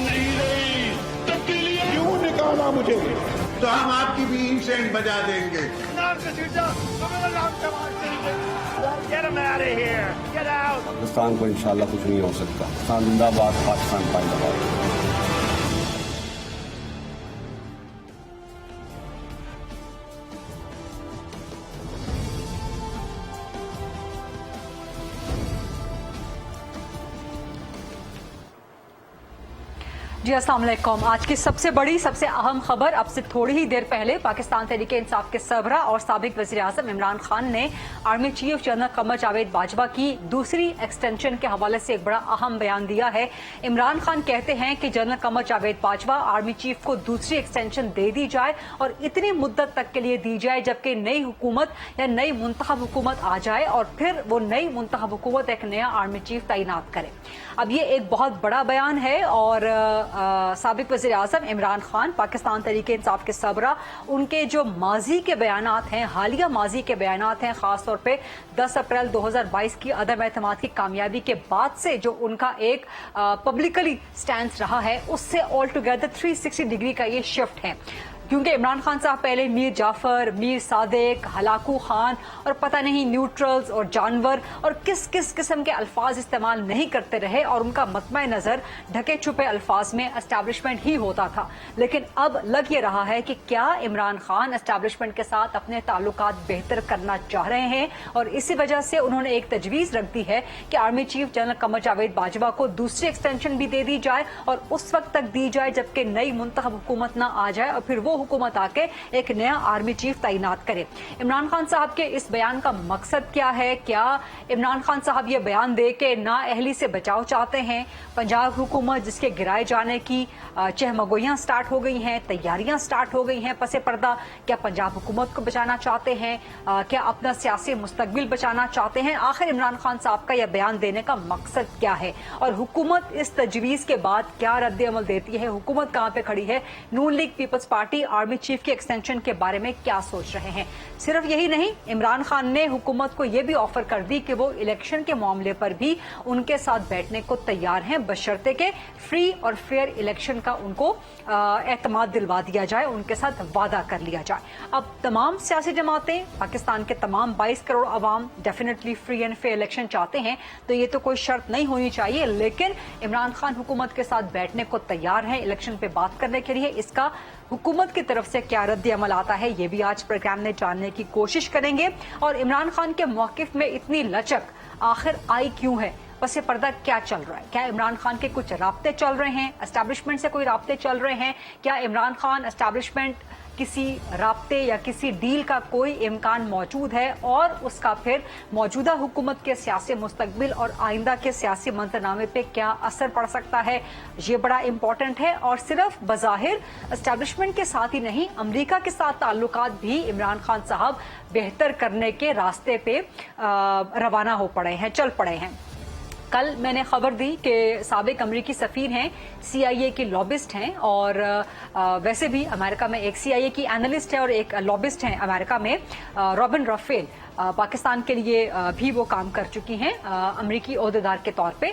नहीं रही तब के लिए क्यों निकाला मुझे? तो हम आपकी भी इंसेंट बजा देंगे। पाकिस्तान को इंशाल्लाह कुछ नहीं हो सकता। पाकिस्तान जिंदाबाद, पाकिस्तान पाइंदाबाद। जी अस्सलाम वालेकुम। आज की सबसे बड़ी सबसे अहम खबर अब से थोड़ी ही देर पहले पाकिस्तान तहरीक इंसाफ के सरबराह और साबिक वज़ीर आज़म इमरान खान ने army chief general Qamar Javed Bajwa की दूसरी एक्सटेंशन के हवाले से एक बड़ा अहम बयान दिया है। इमरान खान कहते हैं कि general Qamar Javed Bajwa army chief को दूसरी एक्सटेंशन दे दी जाए और इतनी मुद्दत तक के लिए दी जाए जबकि नई हुकूमत या नई मुंतखब हुकूमत आ जाए और फिर वो नई मुंतखब हुकूमत एक नया आर्मी चीफ तैनात करे। अब ये एक बहुत बड़ा बयान है और साबिक वज़ीर आज़म इमरान खान पाकिस्तान तहरीक इंसाफ के सरबराह उनके जो माजी के बयानात हैं, हालिया माजी के बयानात हैं, खास तौर पे 10 अप्रैल 2022 की अदम एतमाद की कामयाबी के बाद से जो उनका एक पब्लिकली स्टैंड रहा है उससे ऑल टुगेदर 360 डिग्री का ये शिफ्ट है। क्योंकि इमरान खान साहब पहले मीर जाफर, मीर सादिक, हलाकू खान और पता नहीं न्यूट्रल्स और जानवर और किस किस किस्म के अल्फाज इस्तेमाल नहीं करते रहे और उनका मतमय नज़र ढके छुपे अल्फाज में एस्टैब्लिशमेंट ही होता था। लेकिन अब लग ये रहा है कि क्या इमरान खान एस्टैब्लिशमेंट के साथ अपने ताल्लुकात बेहतर करना चाह रहे हैं और इसी वजह से उन्होंने एक तजवीज़ रख दी है कि army chief general Qamar Javed Bajwa को दूसरी एक्सटेंशन भी दे दी जाए और उस वक्त तक दी जाए जबकि नई मुंतखब हुकूमत ना आ जाए और फिर वो हुकूमत आके एक नया आर्मी चीफ तैनात करे। इमरान खान साहब के इस बयान का मकसद क्या है? क्या इमरान खान साहब ये बयान दे के नाअहली से बचाव चाहते हैं? पंजाब हुकूमत जिसके गिराए जाने की चहमगोइयां स्टार्ट हो गई हैं, तैयारियां स्टार्ट हो गई हैं पसे पर्दा, क्या पंजाब हुकूमत को बचाना चाहते हैं? क्या अपना सियासी मुस्तकबिल बचाना चाहते हैं? आखिर इमरान खान साहब का यह बयान देने का मकसद क्या है और हुकूमत इस तजवीज़ के बाद क्या रद्द-ए-अमल देती है? हुकूमत कहाँ पे खड़ी है? Noon league peoples party army chief की एक्सटेंशन के बारे में क्या सोच रहे हैं? सिर्फ यही नहीं, इमरान खान ने हुकूमत को यह भी ऑफर कर दी कि वो इलेक्शन के मामले पर भी उनके साथ बैठने को तैयार हैं बशर्ते के फ्री और फेयर इलेक्शन का उनको एतमाद दिलवा दिया जाए, उनके साथ वादा कर लिया जाए। अब तमाम सियासी जमातें, पाकिस्तान के तमाम 22 करोड़ अवाम definitely free and fair election चाहते हैं तो ये तो कोई शर्त नहीं होनी चाहिए, लेकिन इमरान खान हुकूमत के साथ बैठने को तैयार हैं इलेक्शन पे बात करने के लिए। इसका हुकूमत की तरफ से क्या रद्द अमल आता है ये भी आज प्रोग्राम में जानने की कोशिश करेंगे। और इमरान खान के मौकिफ में इतनी लचक आखिर आई क्यों है? पसे पर्दा क्या चल रहा है? क्या इमरान खान के कुछ राब्ते चल रहे हैं? एस्टैब्लिशमेंट से कोई राब्ते चल रहे हैं? क्या इमरान खान एस्टैब्लिशमेंट किसी राब्ते या किसी डील का कोई इम्कान मौजूद है और उसका फिर मौजूदा हुकूमत के सियासी मुस्तकबिल और आइंदा के सियासी मंतरनामे पे क्या असर पड़ सकता है? ये बड़ा इंपॉर्टेंट है। और सिर्फ बज़ाहिर एस्टैब्लिशमेंट के साथ ही नहीं, अमेरिका के साथ ताल्लुकात भी इमरान खान साहब बेहतर करने के रास्ते पे रवाना हो पड़े हैं, चल पड़े हैं। कल मैंने खबर दी कि साबिक अमरीकी सफ़ीर हैं, CIA की लॉबिस्ट हैं और वैसे भी अमेरिका में एक CIA की एनालिस्ट है और एक लॉबिस्ट हैं अमेरिका में, रॉबिन राफेल, पाकिस्तान के लिए भी वो काम कर चुकी हैं अमरीकी ओहदेदार के तौर पे।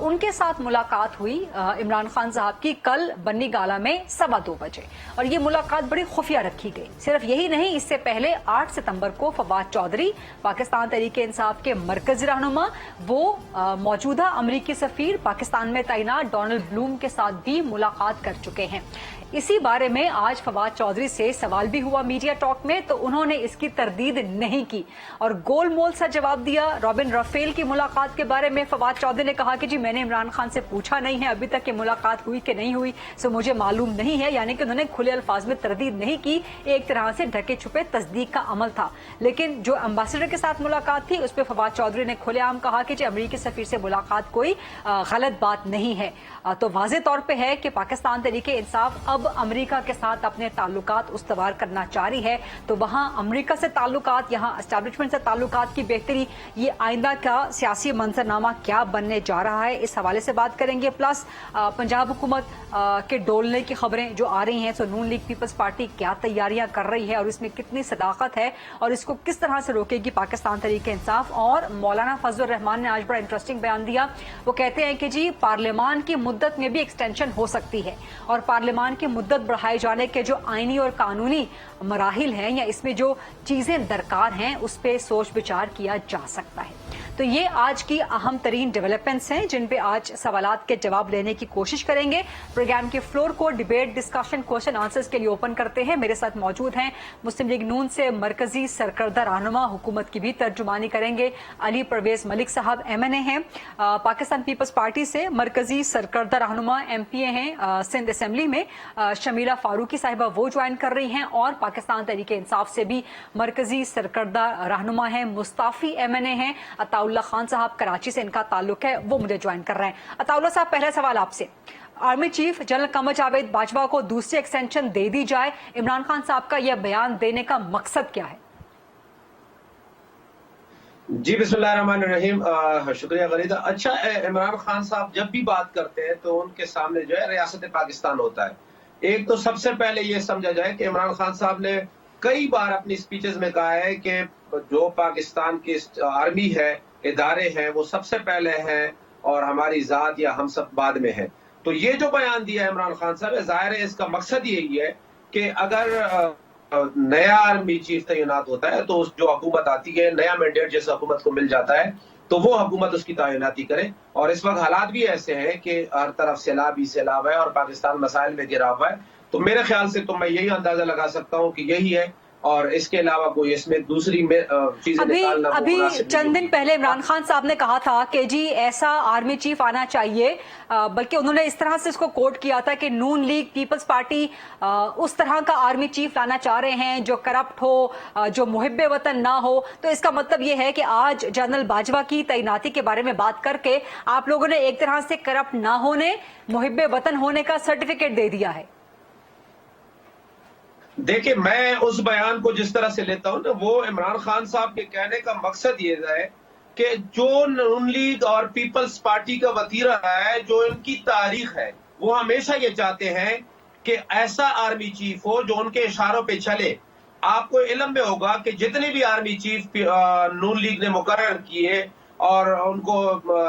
उनके साथ मुलाकात हुई इमरान खान साहब की कल बन्नी गाला में 2:15 बजे और ये मुलाकात बड़ी खुफिया रखी गई। सिर्फ यही नहीं, इससे पहले 8 सितंबर को फवाद चौधरी, पाकिस्तान तहरीक इंसाफ के मरकजी रहनुमा, वो मौजूदा अमरीकी सफीर पाकिस्तान में तैनात डोनाल्ड ब्लूम के साथ भी मुलाकात कर चुके हैं। इसी बारे में आज फवाद चौधरी से सवाल भी हुआ मीडिया टॉक में तो उन्होंने इसकी तरदीद नहीं की और गोलमोल सा जवाब दिया। रॉबिन राफेल की मुलाकात के बारे में फवाद चौधरी ने कहा कि जी मैंने इमरान खान से पूछा नहीं है अभी तक कि मुलाकात हुई कि नहीं हुई, सो मुझे मालूम नहीं है। यानी कि उन्होंने खुले अल्फाज में तरदीद नहीं की, एक तरह से ढके छुपे तस्दीक का अमल था। लेकिन जो एम्बेसडर के साथ मुलाकात थी उस पर फवाद चौधरी ने खुलेआम कहा कि जी अमरीकी सफीर से मुलाकात कोई गलत बात नहीं है। तो वाज़े तौर पे है कि पाकिस्तान तहरीके इंसाफ अब अमेरिका के साथ अपने ताल्लुकात उस्तवार करना चाह रही है। तो वहां अमेरिका से ताल्लुकात, यहाँ एस्टैब्लिशमेंट से ताल्लुकात की बेहतरी, ये आइंदा का सियासी मंजरनामा क्या बनने जा रहा है, इस हवाले से बात करेंगे। प्लस पंजाब हुकूमत के डोलने की खबरें जो आ रही हैं, सो नून लीग पीपल्स पार्टी क्या तैयारियां कर रही है और इसमें कितनी सदाकत है और इसको किस तरह से रोकेगी पाकिस्तान तहरीक इंसाफ। और मौलाना फजल रहमान ने आज बड़ा इंटरेस्टिंग बयान दिया। वो कहते हैं कि जी पार्लियामान की मुद्दत में भी एक्सटेंशन हो सकती है और पार्लियामान की मुद्दत बढ़ाए जाने के जो आईनी और कानूनी मराहिल हैं या इसमें जो चीजें दरकार हैं उस पर सोच विचार किया जा सकता है। तो ये आज की अहम तरीन डेवलपमेंट्स हैं जिन पे आज सवालात के जवाब लेने की कोशिश करेंगे। प्रोग्राम के फ्लोर को डिबेट, डिस्कशन, क्वेश्चन आंसर्स के लिए ओपन करते हैं। मेरे साथ मौजूद हैं मुस्लिम लीग नून से मरकजी सरकर्दा रहनुमा, हुकूमत की भी तर्जुमानी करेंगे, अली परवेज मलिक साहब MNA हैं। पाकिस्तान पीपल्स पार्टी से मरकजी सरकर्दा रहनुमा MPA हैं सिंध असेंबली में, शमीला फारूकी साहिबा वो ज्वाइन कर रही हैं। और पाकिस्तान तहरीक इंसाफ से भी मरकजी सरकर्दा रहनुमा हैं, मुस्ताफी MNA हैं, अताउल्ला खान साहब कराची से इनका ताल्लुक है, वो मुझे ज्वाइन कर रहे हैं। अताउल्ला साहब, पहला सवाल आपसे, army chief general Qamar Javed Bajwa को दूसरी एक्सटेंशन दे दी जाए, इमरान खान साहब का यह बयान देने का मकसद क्या है? जी बिस्मिल्लाहिर्रहमानिर्रहीम, शुक्रिया गरीदा। अच्छा, इमरान खान साहब जब भी बात करते हैं तो उनके सामने जो है रियासत पाकिस्तान होता है। एक तो सबसे पहले ये समझा जाए कि इमरान खान साहब ने कई बार अपनी स्पीचेस में कहा है कि जो पाकिस्तान की आर्मी है, इदारे हैं, वो सबसे पहले हैं और हमारी जात या हम सब बाद में है। तो ये जो बयान दिया है इमरान खान साहब, जाहिर है इसका मकसद यही है कि अगर नया आर्मी चीफ तैनात होता है तो जो हुकूमत आती है, नया मैंडेट जिस हुकूमत को मिल जाता है तो वो हुकूमत उसकी तैनाती करे। और इस वक्त हालात भी ऐसे हैं कि हर तरफ सैलाब ही सैलाब है और पाकिस्तान मसाइल में गिरा हुआ है। तो मेरे ख्याल से तो मैं यही अंदाजा लगा सकता हूँ कि यही है और इसके अलावा कोई इसमें दूसरी चीजें निकालना। अभी चंद दिन पहले इमरान खान साहब ने कहा था कि जी ऐसा आर्मी चीफ आना चाहिए, बल्कि उन्होंने इस तरह से इसको कोट किया था कि नून लीग पीपल्स पार्टी उस तरह का आर्मी चीफ लाना चाह रहे हैं जो करप्ट हो, जो मुहिब्बे वतन ना हो। तो इसका मतलब ये है कि आज जनरल बाजवा की तैनाती के बारे में बात करके आप लोगों ने एक तरह से करप्ट ना होने, मुहिब्बे वतन होने का सर्टिफिकेट दे दिया है। देखिए, मैं उस बयान को जिस तरह से लेता हूं ना, वो इमरान खान साहब के कहने का मकसद ये है कि जो नून लीग और पीपल्स पार्टी का वतीरा है, जो इनकी तारीख है, वो हमेशा ये चाहते हैं कि ऐसा आर्मी चीफ हो जो उनके इशारों पे चले। आपको इल्म में होगा कि जितने भी आर्मी चीफ नून लीग ने मुकर्रर किए और उनको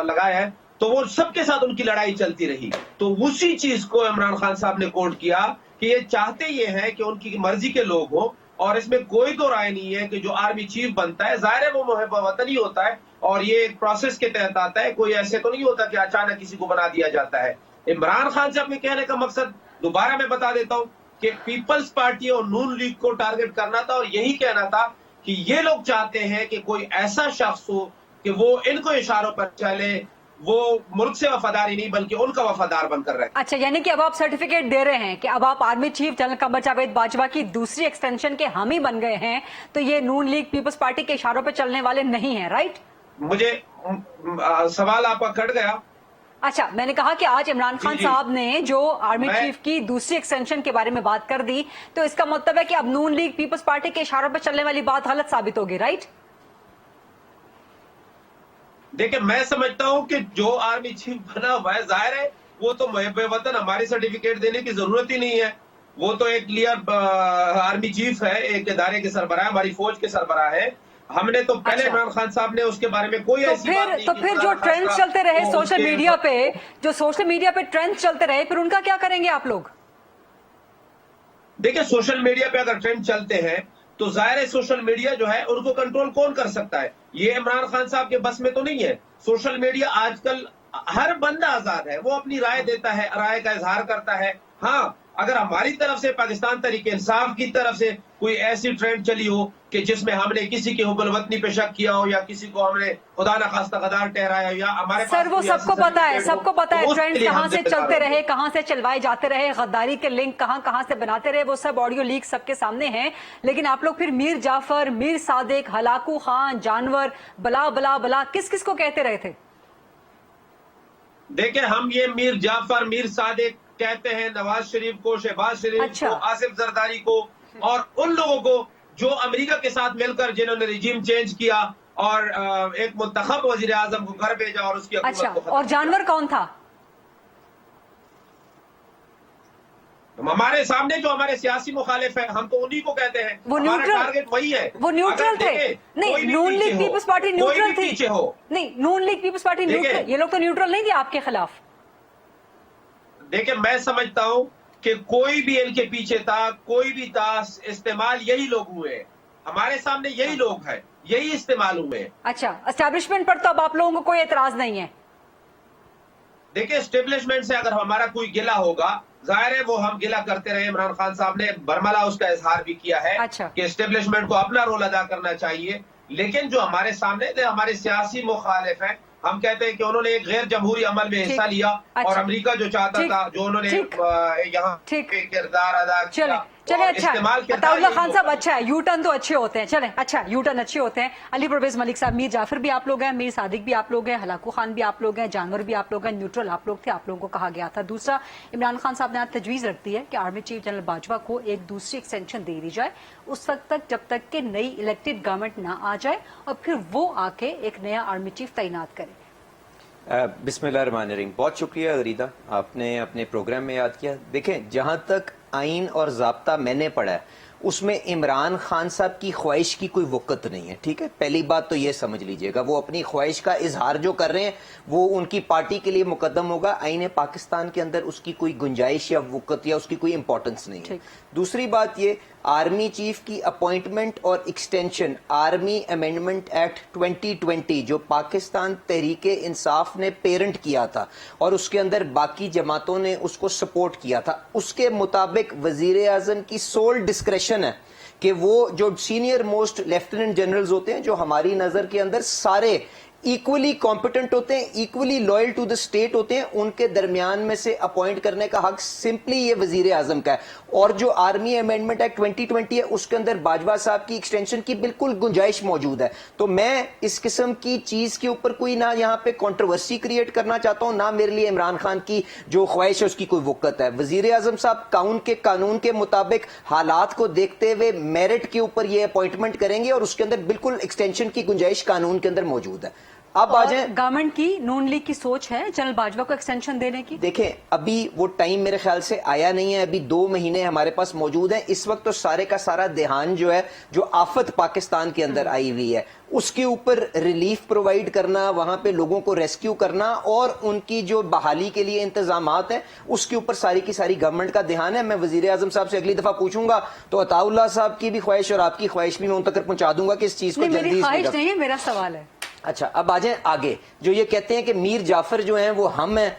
लगाया है, तो वो सबके साथ उनकी लड़ाई चलती रही। तो उसी चीज को इमरान खान साहब ने कोट किया कि ये चाहते ये हैं कि उनकी मर्जी के लोग हो और इसमें कोई दो राय नहीं है कि जो आर्मी चीफ बनता है, जाहिर है वो मुहिब वतनी होता है और ये एक प्रोसेस के तहत आता है। कोई ऐसे तो नहीं होता कि अचानक किसी को बना दिया जाता है। इमरान खान साहब के कहने का मकसद दोबारा मैं बता देता हूं कि पीपल्स पार्टी और नून लीग को टारगेट करना था और यही कहना था कि ये लोग चाहते हैं कि कोई ऐसा शख्स हो कि वो इनको इशारों पर चले, वो मुल्क से वफादारी नहीं बल्कि उनका वफादार बनकर रहे। अच्छा, यानी कि अब आप सर्टिफिकेट दे रहे हैं कि अब आप army chief general Qamar Javed Bajwa की दूसरी एक्सटेंशन के हामी बन गए हैं, तो ये नून लीग पीपल्स पार्टी के इशारों पे चलने वाले नहीं हैं, राइट? मुझे सवाल आपका कट गया। अच्छा, मैंने कहा कि आज इमरान खान साहब ने जो आर्मी चीफ की दूसरी एक्सटेंशन के बारे में बात कर दी, तो इसका मतलब है कि अब नून लीग पीपल्स पार्टी के इशारों पर चलने वाली बात गलत साबित होगी, राइट? देखिए, मैं समझता हूं कि जो आर्मी चीफ बना हुआ है, जाहिर है वो तो मुहिब्बे वतन, हमारी सर्टिफिकेट देने की जरूरत ही नहीं है। वो तो एक क्लियर आर्मी चीफ है, एक इदारे के सरबराह, हमारी फौज के सरबराह है। हमने तो पहले इमरान खान साहब ने उसके बारे में कोई ऐसी बात नहीं। तो फिर जो ट्रेंड्स चलते रहे सोशल मीडिया पे, जो सोशल मीडिया पे ट्रेंड्स चलते रहे, फिर उनका क्या करेंगे आप लोग? देखिए, सोशल मीडिया पे अगर ट्रेंड चलते हैं तो जाहिर है सोशल मीडिया जो है उनको कंट्रोल कौन कर सकता है? ये इमरान खान साहब के बस में तो नहीं है। सोशल मीडिया आजकल हर बंदा आजाद है, वो अपनी राय देता है, राय का इजहार करता है। हाँ, अगर हमारी तरफ से, पाकिस्तान तहरीक इंसाफ की तरफ से कोई ऐसी ट्रेंड चली हो कि जिसमें हमने किसी की हुब्बुल वतनी पे शक किया हो या किसी को हमने खुदा न खास्ता गद्दार ठहराया या हमारे सर, वो सबको पता है, सबको पता है ट्रेंड कहां से चलते रहे, कहां से चलवाए जाते रहे, गद्दारी के लिंक कहां से बनाते रहे, वो सब ऑडियो लीक सबके सामने हैं। लेकिन आप लोग फिर मीर जाफर, मीर सादिक, हलाकू खान, जानवर, बला बला बला किस किस को कहते रहे थे? देखिए, हम ये मीर जाफर, मीर सादिक कहते हैं नवाज शरीफ को, शहबाज शरीफ को, आसिफ जरदारी को और उन लोगों को جو امریکہ کے ساتھ مل کر جنہوں نے رجیم چینج کیا اور ایک منتخب وزیر اعظم کو گھر بھیجا اور اس کی حکومت اچھا کو ختم اور جانور کون تھا؟ ہمارے سامنے جو ہمارے سیاسی مخالف ہیں ہم تو انہی کو کہتے ہیں. وہ ہمارا نیوٹرل ٹارگٹ وہی ہے. وہ نیوٹرل تھے. نہیں نون لیگ پیپلز پارٹی نیوٹرل تھی. نہیں نون لیگ پیپلز پارٹی نیوٹرل. یہ لوگ تو نیوٹرل نہیں تھے آپ کے خلاف. دیکھیں میں سمجھتا ہوں کہ کوئی بھی ان کے پیچھے تھا, کوئی بھی تھا, استعمال یہی لوگ ہوئے ہیں. ہمارے سامنے یہی لوگ ہیں, یہی استعمال ہوئے ہیں. اچھا اسٹیبلشمنٹ پر تو اب آپ لوگوں کو کوئی اعتراض نہیں ہے؟ دیکھیں اسٹیبلشمنٹ سے اگر ہمارا کوئی گلہ ہوگا, ظاہر ہے وہ ہم گلہ کرتے رہے. عمران خان صاحب نے برملا اس کا اظہار بھی کیا ہے کہ اسٹیبلشمنٹ کو اپنا رول ادا کرنا چاہیے. لیکن جو ہمارے سامنے ہمارے سیاسی مخالف ہیں, ہم کہتے ہیں کہ انہوں نے ایک غیر جمہوری عمل میں حصہ لیا اور امریکہ جو چاہتا تھا, جو انہوں نے یہاں پہ کردار ادا کیا. چلے اچھا عطا اللہ خان صاحب اچھا ہے, یو ٹرن تو اچھے ہوتے ہیں. چلیں اچھا یو ٹرن اچھے ہوتے ہیں. علی پرویز ملک صاحب, میر جعفر بھی آپ لوگ ہیں, میر صادق بھی آپ لوگ ہیں, ہلاکو خان بھی آپ لوگ ہیں, جانور بھی آپ لوگ ہیں, نیوٹرل آپ لوگ تھے, آپ لوگوں کو کہا گیا تھا. دوسرا عمران خان صاحب نے آج تجویز رکھ دی ہے کہ آرمی چیف جنرل باجوہ کو ایک دوسری ایکسٹینشن دے دی جائے اس وقت تک جب تک کہ نئی الیکٹڈ گورنمنٹ نہ آ جائے, اور پھر وہ آ کے ایک نیا آرمی چیف تعینات کرے. بسم اللہ الرحمن الرحیم. بہت شکریہ غریدہ, آپ نے اپنے پروگرام میں یاد کیا. دیکھیں جہاں تک آئین اور ضابطہ میں نے پڑھا ہے اس میں عمران خان صاحب کی خواہش کی کوئی وقت نہیں ہے. ٹھیک ہے, پہلی بات تو یہ سمجھ لیجئے گا, وہ اپنی خواہش کا اظہار جو کر رہے ہیں وہ ان کی پارٹی کے لیے مقدم ہوگا. آئین پاکستان کے اندر اس کی کوئی گنجائش یا وقت یا اس کی کوئی امپورٹنس نہیں ہے. دوسری بات یہ, آرمی چیف کی اپوائنٹمنٹ اور ایکسٹینشن آرمی امینڈمنٹ ایکٹ 2020 جو پاکستان تحریک انصاف نے پیرنٹ کیا تھا اور اس کے اندر باقی جماعتوں نے اس کو سپورٹ کیا تھا, اس کے مطابق وزیر اعظم کی سول ڈسکریشن ہے کہ وہ جو سینئر موسٹ لیفٹیننٹ جنرلز ہوتے ہیں جو ہماری نظر کے اندر سارے ایکولی کمپیٹنٹ ہوتے ہیں, equally loyal to the state ہوتے ہیں, ان کے درمیان میں سے اپوائنٹ کرنے کا حق سمپلی یہ وزیر اعظم کا ہے. اور جو آرمی امینڈمنٹ ایکٹ 2020 ہے اس کے اندر باجوہ صاحب کی ایکسٹینشن کی بالکل گنجائش موجود ہے. تو میں اس قسم کی چیز کے اوپر کوئی نہ یہاں پہ کنٹروورسی کریٹ کرنا چاہتا ہوں, نہ میرے لیے عمران خان کی جو خواہش ہے اس کی کوئی وقت ہے. وزیر اعظم صاحب قانون کے مطابق حالات کو دیکھتے ہوئے میرٹ کے اوپر یہ اپوائنٹمنٹ کریں گے اور اس کے اندر بالکل ایکسٹینشن کی گنجائش قانون کے اندر موجود ہے. اب آ جائیں, گورنمنٹ کی نون لیگ کی سوچ ہے جنرل باجوہ کو ایکسٹینشن دینے کی. دیکھیں ابھی وہ ٹائم میرے خیال سے آیا نہیں ہے, ابھی 2 مہینے ہمارے پاس موجود ہیں. اس وقت تو سارے کا سارا دھیان جو ہے جو آفت پاکستان کے اندر آئی ہوئی ہے اس کے اوپر ریلیف پرووائڈ کرنا, وہاں پہ لوگوں کو ریسکیو کرنا اور ان کی جو بحالی کے لیے انتظامات ہیں اس کے اوپر ساری کی ساری گورنمنٹ کا دھیان ہے. میں وزیر اعظم صاحب سے اگلی دفعہ پوچھوں گا تو عطا اللہ صاحب کی بھی خواہش اور آپ کی خواہش بھی میں ان تک پہنچا دوں گا کہ اس چیز کو جلدی. میری خواہش نہیں ہے, میرا سوال ہے. اچھا اب آ جائیں آگے, جو یہ کہتے ہیں کہ میر جعفر جو ہیں وہ ہم ہیں,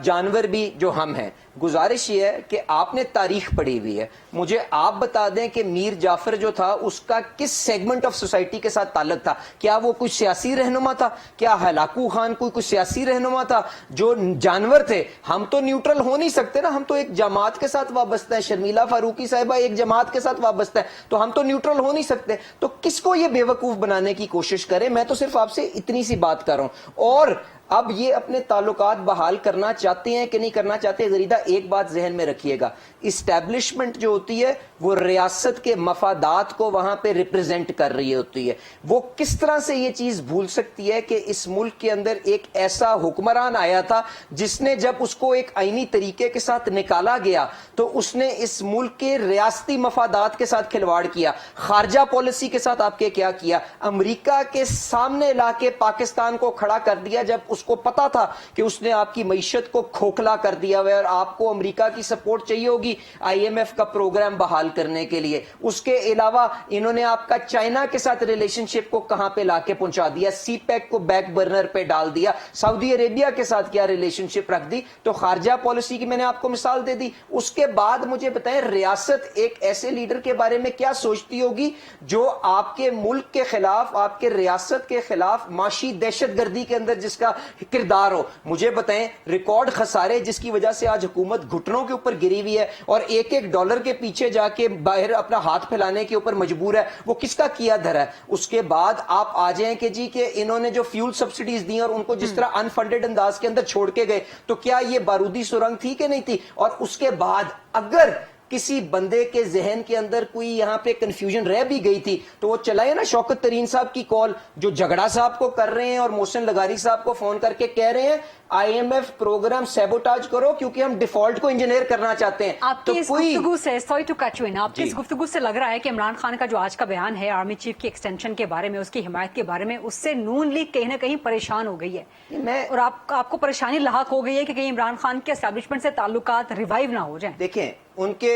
جانور بھی جو ہم ہیں. گزارش یہ ہے کہ آپ نے تاریخ پڑھی ہوئی ہے, مجھے آپ بتا دیں کہ میر جعفر جو تھا اس کا کس سیگمنٹ آف سوسائٹی کے ساتھ تعلق تھا. کیا وہ کوئی سیاسی رہنما تھا؟ کیا ہلاکو خان کوئی سیاسی رہنما تھا؟ جو جانور تھے, ہم تو نیوٹرل ہو نہیں سکتے نا, ہم تو ایک جماعت کے ساتھ وابستہ ہیں. شرمیلا فاروقی صاحبہ ایک جماعت کے ساتھ وابستہ ہے, تو ہم تو نیوٹرل ہو نہیں سکتے. تو کس کو یہ بے وقوف بنانے کی کوشش کرے؟ میں تو صرف آپ سے اتنی سی بات کر رہا ہوں. اور اب یہ اپنے تعلقات بحال کرنا چاہتے ہیں کہ نہیں کرنا چاہتے؟ غریدہ ایک بات ذہن میں رکھیے گا, اسٹیبلشمنٹ جو ہوتی ہے وہ ریاست کے مفادات کو وہاں پہ ریپرزینٹ کر رہی ہوتی ہے. وہ کس طرح سے یہ چیز بھول سکتی ہے کہ اس ملک کے اندر ایک ایسا حکمران آیا تھا جس نے جب اس کو ایک آئینی طریقے کے ساتھ نکالا گیا تو اس نے اس ملک کے ریاستی مفادات کے ساتھ کھلواڑ کیا. خارجہ پالیسی کے ساتھ آپ کے کیا کیا؟ امریکہ کے سامنے لا کے پاکستان کو کھڑا کر دیا جب اس کو پتا تھا کہ اس نے آپ کی معیشت کو کھوکھلا کر دیا ہوا ہے اور آپ کو امریکہ کی سپورٹ چاہیے ہوگی IMF کا پروگرام بحال کرنے کے لیے. اس کے علاوہ انہوں نے آپ کا چائنا کے ساتھ ریلیشن شپ کو کہاں پہ لا کے پہنچا دیا, سی پیک کو بیک برنر پہ ڈال دیا. سعودی عربیہ کے ساتھ کیا ریلیشن شپ رکھ دی. تو خارجہ پالیسی کی میں نے آپ کو مثال دے دی. اس کے بعد مجھے بتائیں ریاست ایک ایسے لیڈر کے بارے میں کیا سوچتی ہوگی جو آپ کے ملک کے خلاف, آپ کے ریاست کے خلاف معاشی دہشت گردی کے اندر جس کا کردار ہو. مجھے بتائیں ریکارڈ خسارے جس کی وجہ سے آج حکومت گھٹنوں کے اوپر گری ہوئی ہے اور ایک ایک ڈالر کے پیچھے جا کے باہر اپنا ہاتھ پھیلانے کے اوپر مجبور ہے, وہ کس کا کیا دھرا ہے؟ اس کے بعد آپ آ جائیں کہ جی کہ انہوں نے جو فیول سبسڈیز دی اور ان کو جس طرح انفنڈڈ انداز کے اندر چھوڑ کے گئے, تو کیا یہ بارودی سرنگ تھی کہ نہیں تھی؟ اور اس کے بعد اگر किसी बंदे के जहन के अंदर कोई यहाँ पे कंफ्यूजन रह भी गई थी तो वो चलाए ना शौकत तरीन साहब की कॉल, जो झगड़ा साहब को कर रहे हैं और मोहसिन लगारी साहब को फोन करके कह रहे हैं IMF प्रोग्राम सैबोटाज करो क्योंकि हम डिफॉल्ट को इंजीनियर करना चाहते हैं। आपकी इस गुफ्तगू से, sorry to cut you in, आपकी इस गुफ्तगू से लग रहा है कि इमरान खान का जो आज का बयान है आर्मी चीफ की एक्सटेंशन के बारे में, उसकी हिमायत के बारे में, उससे नून लीग कहीं ना कहीं परेशान हो गई है और आपको परेशानी लाहक हो गई है कि कहीं इमरान खान के एस्टैब्लिशमेंट से ताल्लुकात रिवाइव ना हो जाए। देखें,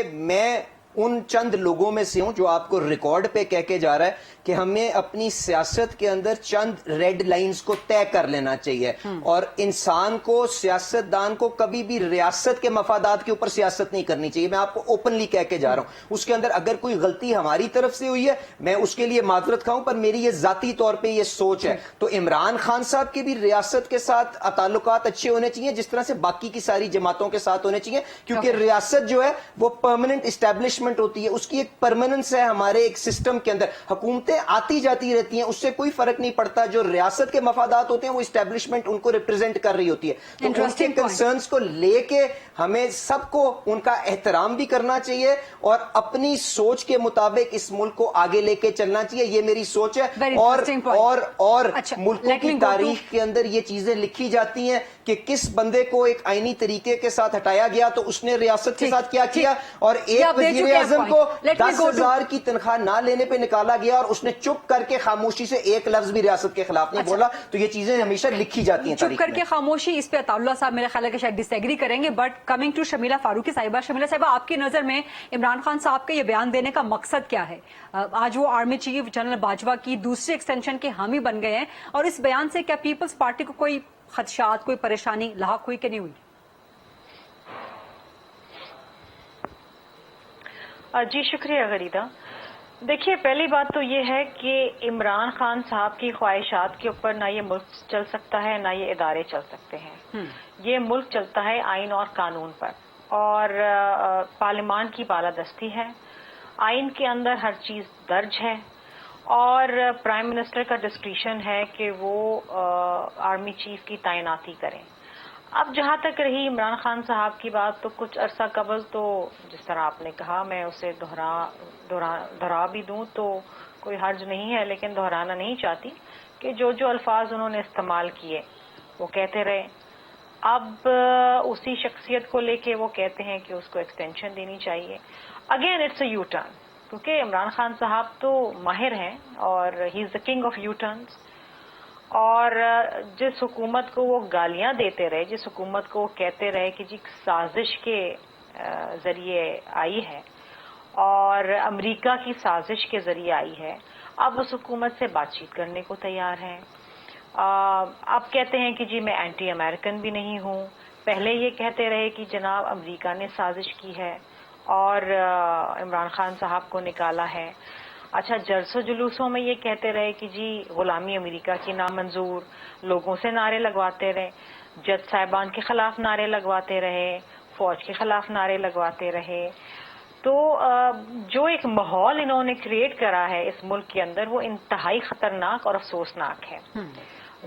मैं उन चंद लोगों में से हूं जो आपको रिकॉर्ड पे कह के जा रहा है कि हमें अपनी सियासत के अंदर चंद रेड लाइंस को तय कर लेना चाहिए और इंसान को, सियासतदान को कभी भी रियासत के मफादात के ऊपर सियासत नहीं करनी चाहिए। मैं आपको ओपनली कह के जा रहा हूं। उसके अंदर अगर कोई गलती हमारी तरफ से हुई है मैं उसके लिए माजरत खाऊं, पर मेरी ये जाती तौर पे ये सोच है। तो इमरान खान साहब के भी रियासत के साथ ताल्लुकात अच्छे होने चाहिए जिस तरह से बाकी की सारी जमातों के साथ होने चाहिए, क्योंकि रियासत जो है वो परमानेंट इस्टेब्लिशमेंट होती है, उसकी एक परमानेंस है हमारे एक सिस्टम के अंदर। हुकूमतें आती जाती रहती हैं, उससे कोई फर्क नहीं पड़ता। जो रियासत के मफादात होते हैं वो इस्टेब्लिशमेंट उनको रिप्रेजेंट कर रही होती है। तो उनके कंसर्न्स को लेके हमें सबको उनका एहतराम भी करना चाहिए और अपनी सोच के मुताबिक इस मुल्क को आगे लेके चलना चाहिए। ये मेरी सोच है। और मुल्कों की तारीख के अंदर ये चीजें लिखी जाती हैं कि किस बंदे को एक आईनी तरीके के साथ हटाया गया तो उसने रियासत के साथ क्या किया, और एक वज़ीर आज़म को 10,000 की तनख्वाह ना लेने पे निकाला गया और उसने चुप करके खामोशी से एक लफ्ज भी रियासत के खिलाफ नहीं बोला। तो ये चीजें हमेशा लिखी जाती हैं। चुप करके खामोशी, इस पे अताउल्लाह साहब मेरा ख्याल है कि शायद डिसएग्री करेंगे। But coming to Shamila Farooqui साहिबा, शमीला साहिबा, आपकी नजर में इमरान खान साहब का ये बयान देने का मकसद क्या है? आज वो आर्मी चीफ जनरल बाजवा की दूसरी एक्सटेंशन के हामी बन गए हैं और इस बयान से क्या पीपल्स पार्टी को कोई खदशात, कोई परेशानी लाहक हुई कि नहीं हुई? जी शुक्रिया गरीदा। देखिए, पहली बात तो ये है कि इमरान खान साहब की ख्वाहिशात के ऊपर ना ये मुल्क चल सकता है ना ये इदारे चल सकते हैं। ये मुल्क चलता है आइन और कानून पर, और पार्लियामान की बालादस्ती है, आइन के अंदर हर चीज दर्ज है और प्राइम मिनिस्टर का डिस्क्रिशन है कि वो आर्मी चीफ की तैनाती करें। अब जहां तक रही इमरान खान साहब की बात, तो कुछ अरसा कबल तो जिस तरह आपने कहा, मैं उसे दोहरा भी दूं तो कोई हर्ज नहीं है, लेकिन दोहराना नहीं चाहती कि जो जो अल्फाज उन्होंने इस्तेमाल किए वो कहते रहे। अब उसी शख्सियत को लेके वो कहते हैं कि उसको एक्सटेंशन देनी चाहिए। Again it's a U turn, क्योंकि इमरान खान साहब तो माहिर हैं और he is the king of you turns. और जिस हुकूमत को वो गालियां देते रहे, जिस हुकूमत को वो कहते रहे कि जी साजिश के जरिए आई है और अमेरिका की साजिश के जरिए आई है, अब उस हुकूमत से बातचीत करने को तैयार हैं। अब कहते हैं कि जी मैं एंटी अमेरिकन भी नहीं हूँ। पहले ये कहते रहे कि जनाब अमेरिका ने साजिश की है और इमरान खान साहब को निकाला है। अच्छा, जलसों जुलूसों में ये कहते रहे कि जी गुलामी अमेरिका की नामंजूर, लोगों से नारे लगवाते रहे, जज साहिबान के खिलाफ नारे लगवाते रहे, फौज के खिलाफ नारे लगवाते रहे। तो जो एक माहौल इन्होंने क्रिएट करा है इस मुल्क के अंदर, वो इंतहाई खतरनाक और अफसोसनाक है।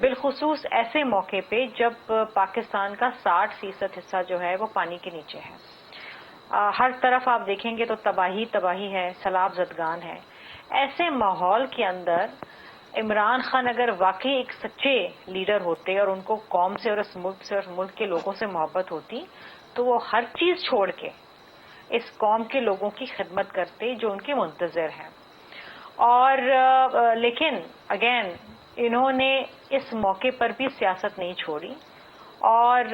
बिलखुसूस ऐसे मौके पे जब पाकिस्तान का 60% हिस्सा जो है वो पानी के नीचे है। हर तरफ आप देखेंगे तो तबाही तबाही है, सैलाब ज़दगान है। ऐसे माहौल के अंदर इमरान खान अगर वाकई एक सच्चे लीडर होते और उनको कौम से और इस मुल्क से और मुल्क के लोगों से मोहब्बत होती, तो वो हर चीज छोड़ के इस कौम के लोगों की खिदमत करते जो उनके मुंतजर हैं। और लेकिन अगेन इन्होंने इस मौके पर भी सियासत नहीं छोड़ी और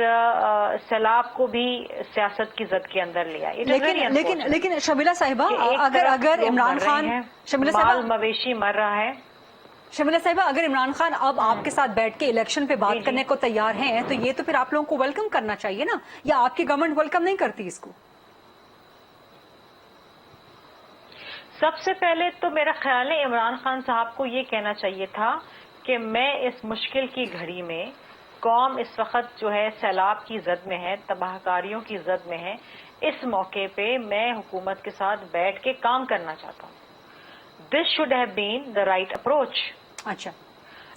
सैलाब को भी सियासत की जद के अंदर लिया। लेकिन शमीला साहिबा, अगर इमरान खान, शमीला साहिबा, माल मवेशी मर रहा है। शमीला साहिबा, अगर इमरान खान अब आपके साथ बैठ के इलेक्शन पे बात करने को तैयार हैं, तो ये तो फिर आप लोगों को वेलकम करना चाहिए ना, या आपकी गवर्नमेंट वेलकम नहीं करती इसको? सबसे पहले तो मेरा ख्याल है इमरान खान साहब को ये कहना चाहिए था कि मैं इस मुश्किल की घड़ी में, कौम इस वक्त जो है सैलाब की जद में है, तबाहकारियों की जद में है, इस मौके पे मैं हुकूमत के साथ बैठ के काम करना चाहता हूँ। This should have been the right approach. अच्छा,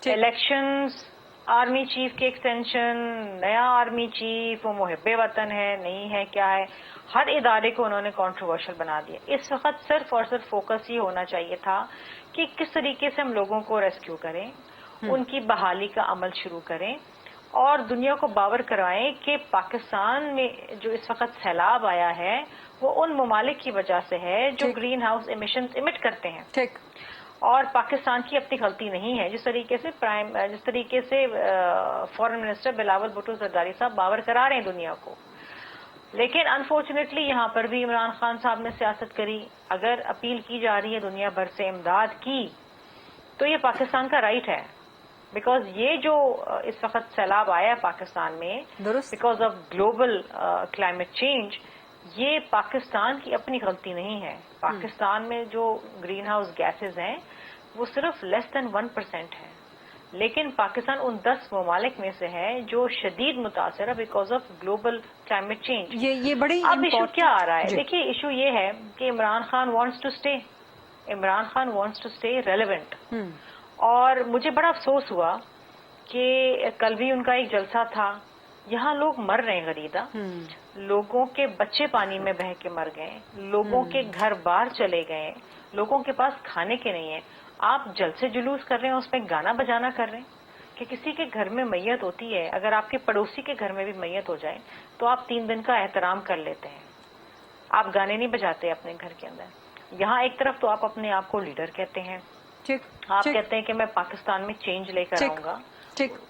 इलेक्शंस आर्मी चीफ के एक्सटेंशन, नया आर्मी चीफ, वो मुहिब्बे वतन है नहीं है क्या है, हर इदारे को उन्होंने कंट्रोवर्शियल बना दिया। इस वक्त सिर्फ और सिर्फ फोकस ये होना चाहिए था कि किस तरीके से हम लोगों को रेस्क्यू करें, उनकी बहाली का अमल शुरू करें और दुनिया को बावर करवाएं कि पाकिस्तान में जो इस वक्त सैलाब आया है वो उन ममालिक की वजह से है जो ग्रीन हाउस इमिशन इमिट करते हैं। ठीक। और पाकिस्तान की अपनी गलती नहीं है। जिस तरीके से फॉरेन मिनिस्टर बिलावल भुट्टो जरदारी साहब बावर करा रहे हैं दुनिया को, लेकिन अनफॉर्चुनेटली यहाँ पर भी इमरान खान साहब ने सियासत करी। अगर अपील की जा रही है दुनिया भर से इमदाद की तो ये पाकिस्तान का राइट है, बिकॉज ये जो इस वक्त सैलाब आया है पाकिस्तान में because of global climate change, ये पाकिस्तान की अपनी गलती नहीं है। पाकिस्तान में जो ग्रीन हाउस गैसेज हैं वो सिर्फ लेस देन 1% है, लेकिन पाकिस्तान उन 10 ममालिक में से है जो शदीद मुतासर है because of global climate change. ये बड़ी अब इशू क्या आ रहा है? देखिए, इशू ये है कि Imran Khan wants to stay relevant. और मुझे बड़ा अफसोस हुआ कि कल भी उनका एक जलसा था, यहाँ लोग मर रहे हैं गरीदा, लोगों के बच्चे पानी में बह के मर गए, लोगों के घर बाहर चले गए, लोगों के पास खाने के नहीं है। आप जलसे जुलूस कर रहे हैं, उसमें गाना बजाना कर रहे हैं कि किसी के घर में मैयत होती है, अगर आपके पड़ोसी के घर में भी मैयत हो जाए तो आप 3 दिन का एहतराम कर लेते हैं, आप गाने नहीं बजाते अपने घर के अंदर। यहाँ एक तरफ तो आप अपने आप को लीडर कहते हैं, आप कहते हैं कि मैं पाकिस्तान में चेंज लेकर आऊंगा,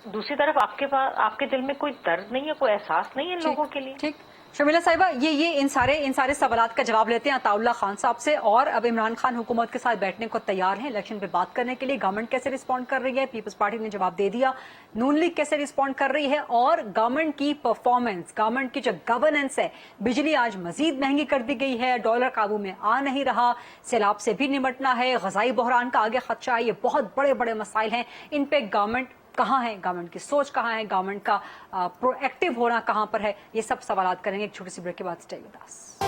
दूसरी तरफ आपके दिल में कोई दर्द नहीं है, कोई एहसास नहीं है लोगों के लिए। ठीक। शर्मिला साहिबा, ये इन सारे सवालात का जवाब लेते हैं अताउल्ला खान साहब से। और अब इमरान खान हुकूमत के साथ बैठने को तैयार हैं इलेक्शन पे बात करने के लिए। गवर्नमेंट कैसे रिस्पॉन्ड कर रही है, पीपल्स पार्टी ने जवाब दे दिया, नून लीग कैसे रिस्पॉन्ड कर रही है, और गवर्नमेंट की परफॉर्मेंस, गवर्नमेंट की जो गवर्नेंस है, बिजली आज मजीद महंगी कर दी गई है, डॉलर काबू में आ नहीं रहा, सैलाब से भी निपटना है, गजाई बहरान का आगे खदशा है, ये बहुत बड़े बड़े मसाइल हैं। इन पे गवर्नमेंट कहाँ है, गवर्नमेंट की सोच कहाँ है, गवर्नमेंट का प्रोएक्टिव होना कहाँ पर है, ये सब सवालात करेंगे एक छोटी सी ब्रेक के बाद। Stay with us.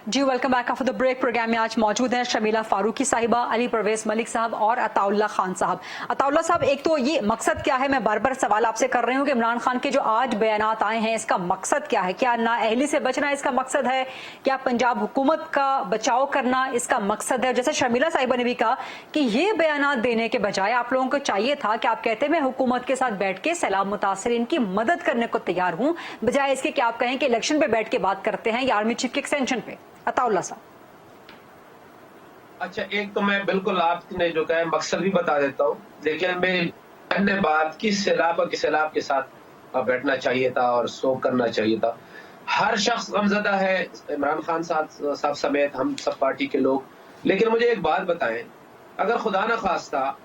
जी welcome back after the break. Programme में आज मौजूद हैं शर्मिला फारूकी साहिबा, अली परवेज मलिक साहब और अताउल्ला खान साहब। अताउल्ला साहब, एक तो ये मकसद क्या है, मैं बार बार सवाल आपसे कर रही हूँ कि इमरान खान के जो आज बयानात आए हैं इसका मकसद क्या है? क्या नाअहली से बचना इसका मकसद है? क्या पंजाब हुकूमत का बचाव करना इसका मकसद है? जैसे शर्मिला साहिबा ने भी कहा कि ये बयानात देने के बजाय आप लोगों को चाहिए था कि आप कहते मैं हुकूमत के साथ बैठ के सैलाब मुतासरीन की मदद करने को तैयार हूँ, बजाय इसके कि आप कहें कि इलेक्शन पे बैठ के बात करते हैं या आर्मी चीफ के एक्सटेंशन पे। अताउल्ला साहब। अच्छा, एक तो मैं बिल्कुल आपने जो कहा मकसद भी बता देता हूँ, लेकिन मैंने बात की सैलाब के साथ बैठना चाहिए था और शोक करना चाहिए था। हर शख्स गमजदा है, इमरान खान साहब समेत हम सब पार्टी के लोग। लेकिन मुझे एक बात बताएं, अगर खुदा न खास्ता